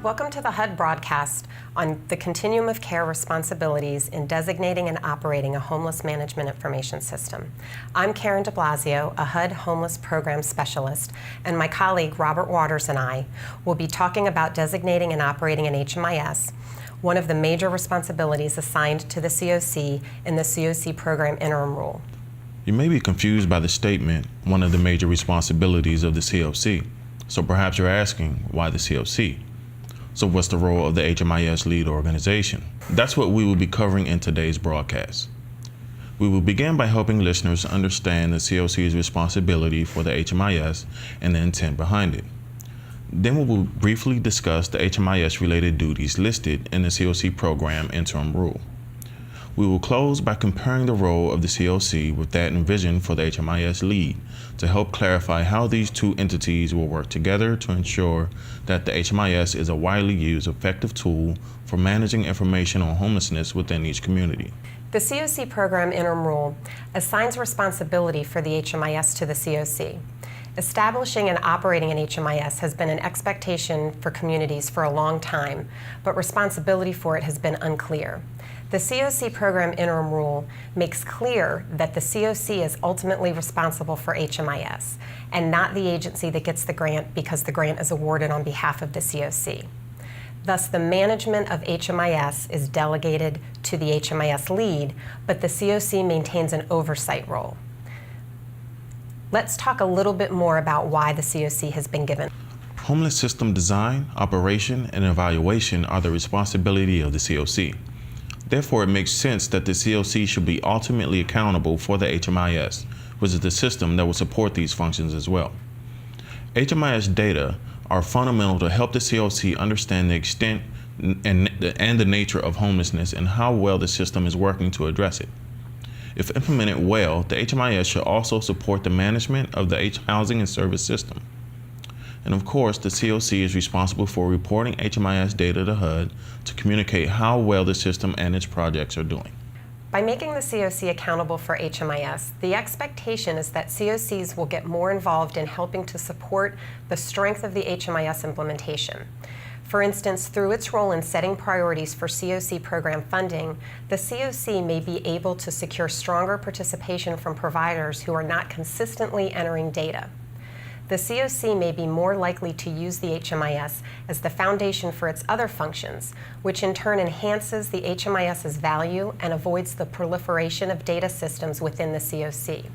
Welcome to the HUD broadcast on the Continuum of Care responsibilities in designating and operating a homeless management information system. I'm Karen de Blasio, a HUD homeless program specialist, and my colleague Robert Waters and I will be talking about designating and operating an HMIS, one of the major responsibilities assigned to the COC in the COC program interim rule. You may be confused by the statement, one of the major responsibilities of the COC. So perhaps you're asking, why the COC? So what's the role of the HMIS lead organization? That's what we will be covering in today's broadcast. We will begin by helping listeners understand the COC's responsibility for the HMIS and the intent behind it. Then we will briefly discuss the HMIS-related duties listed in the COC program interim rule. We will close by comparing the role of the COC with that envisioned for the HMIS lead to help clarify how these two entities will work together to ensure that the HMIS is a widely used, effective tool for managing information on homelessness within each community. The COC program interim rule assigns responsibility for the HMIS to the COC. Establishing and operating an HMIS has been an expectation for communities for a long time, but responsibility for it has been unclear. The COC program interim rule makes clear that the COC is ultimately responsible for HMIS and not the agency that gets the grant because the grant is awarded on behalf of the COC. Thus, the management of HMIS is delegated to the HMIS lead, but the COC maintains an oversight role. Let's talk a little bit more about why the COC has been given. Homeless system design, operation, and evaluation are the responsibility of the COC. Therefore, it makes sense that the COC should be ultimately accountable for the HMIS, which is the system that will support these functions as well. HMIS data are fundamental to help the COC understand the extent and the nature of homelessness and how well the system is working to address it. If implemented well, the HMIS should also support the management of the housing and service system. And of course, the COC is responsible for reporting HMIS data to HUD to communicate how well the system and its projects are doing. By making the COC accountable for HMIS, the expectation is that COCs will get more involved in helping to support the strength of the HMIS implementation. For instance, through its role in setting priorities for COC program funding, the COC may be able to secure stronger participation from providers who are not consistently entering data. The COC may be more likely to use the HMIS as the foundation for its other functions, which in turn enhances the HMIS's value and avoids the proliferation of data systems within the COC.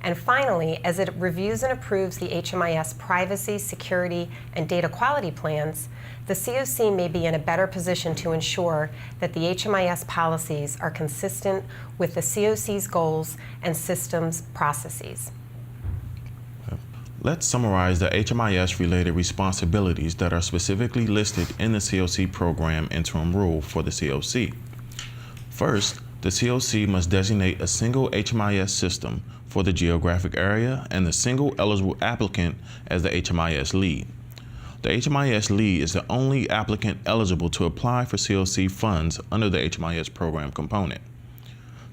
And finally, as it reviews and approves the HMIS privacy, security, and data quality plans, the COC may be in a better position to ensure that the HMIS policies are consistent with the COC's goals and systems processes. Let's summarize the HMIS-related responsibilities that are specifically listed in the COC program interim rule for the COC. First, the COC must designate a single HMIS system for the geographic area and the single eligible applicant as the HMIS lead. The HMIS lead is the only applicant eligible to apply for COC funds under the HMIS program component.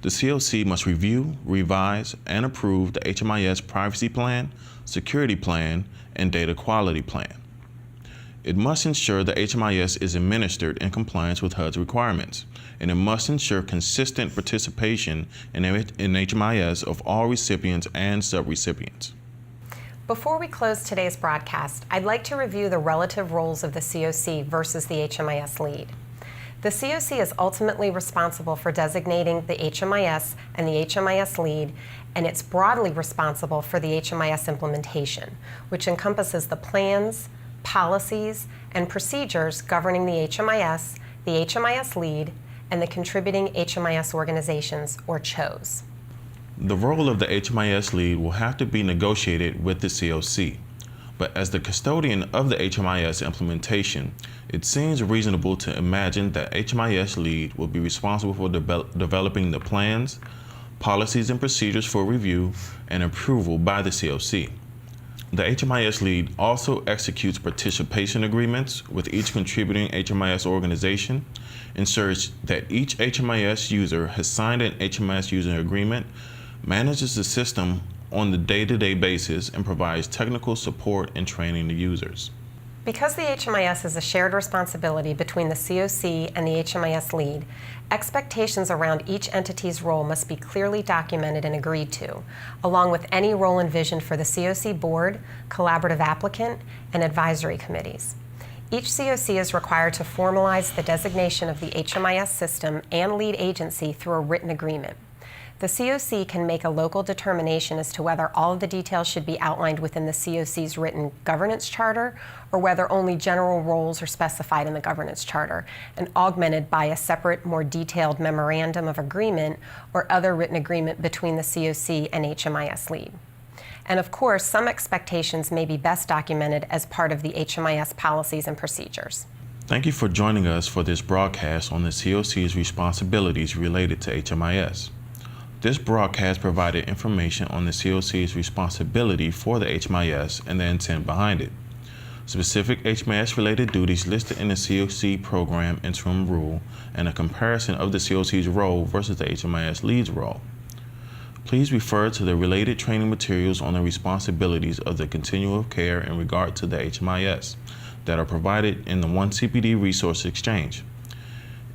The COC must review, revise, and approve the HMIS privacy plan, security plan, and data quality plan. It must ensure the HMIS is administered in compliance with HUD's requirements, and it must ensure consistent participation in HMIS of all recipients and subrecipients. Before we close today's broadcast, I'd like to review the relative roles of the COC versus the HMIS lead. The COC is ultimately responsible for designating the HMIS and the HMIS lead, and it's broadly responsible for the HMIS implementation, which encompasses the plans, policies, and procedures governing the HMIS lead, and the contributing HMIS organizations, or CHOs. The role of the HMIS lead will have to be negotiated with the COC. But as the custodian of the HMIS implementation, it seems reasonable to imagine that HMIS lead will be responsible for developing the plans, policies, and procedures for review and approval by the COC. The HMIS lead also executes participation agreements with each contributing HMIS organization, ensures that each HMIS user has signed an HMIS user agreement, manages the system on the day-to-day basis, and provides technical support and training to users. Because the HMIS is a shared responsibility between the COC and the HMIS lead, expectations around each entity's role must be clearly documented and agreed to, along with any role envisioned for the COC board, collaborative applicant, and advisory committees. Each COC is required to formalize the designation of the HMIS system and lead agency through a written agreement. The COC can make a local determination as to whether all of the details should be outlined within the COC's written governance charter or whether only general roles are specified in the governance charter and augmented by a separate, more detailed memorandum of agreement or other written agreement between the COC and HMIS lead. And of course, some expectations may be best documented as part of the HMIS policies and procedures. Thank you for joining us for this broadcast on the COC's responsibilities related to HMIS. This broadcast provided information on the COC's responsibility for the HMIS and the intent behind it. Specific HMIS-related duties listed in the COC program interim rule and a comparison of the COC's role versus the HMIS lead's role. Please refer to the related training materials on the responsibilities of the Continuum of Care in regard to the HMIS that are provided in the 1CPD resource exchange.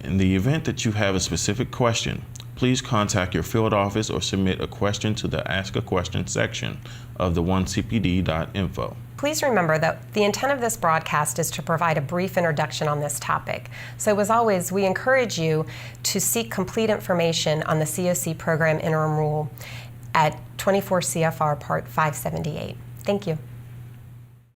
In the event that you have a specific question, please contact your field office or submit a question to the Ask a Question section of the 1CPD.info. Please remember that the intent of this broadcast is to provide a brief introduction on this topic. So as always, we encourage you to seek complete information on the COC program interim rule at 24 CFR Part 578. Thank you.